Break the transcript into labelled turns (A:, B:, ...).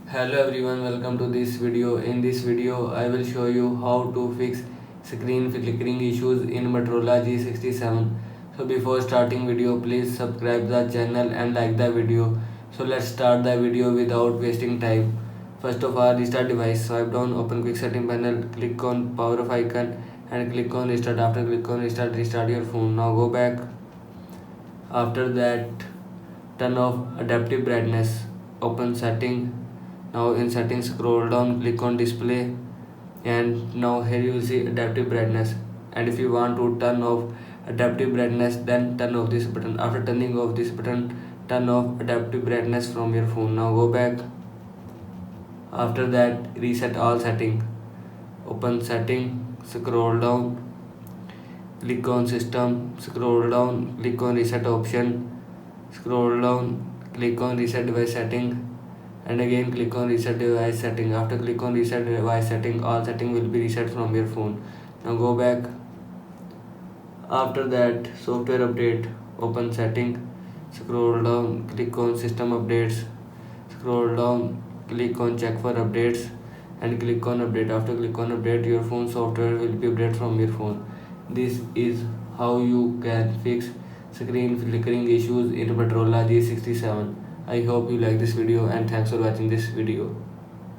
A: Hello everyone, welcome to this video. In this video, I will show you how to fix screen flickering issues in Motorola G67. So before starting video, please subscribe the channel and like the video. So let's start the video without wasting time. First of all, restart device. Swipe down, open quick setting panel, click on power off icon and click on restart. After click on restart, restart your phone. Now go back. After that, turn off adaptive brightness. Open setting. Now in settings, scroll down, click on display, and now here you will see adaptive brightness. And if you want to turn off adaptive brightness, then turn off this button. After turning off this button, turn off adaptive brightness from your phone. Now go back. After that, reset all setting. Open setting, scroll down, click on system, scroll down, click on reset option, scroll down, click on reset device setting, and again click on reset device setting. After click on reset device setting, all setting will be reset from your phone. Now go back. After that, software update. Open setting, scroll down, click on system updates, scroll down, click on check for updates, and click on update. After click on update, your phone software will be updated from your phone. This is how you can fix screen flickering issues in Motorola G67. I hope you like this video and thanks for watching this video.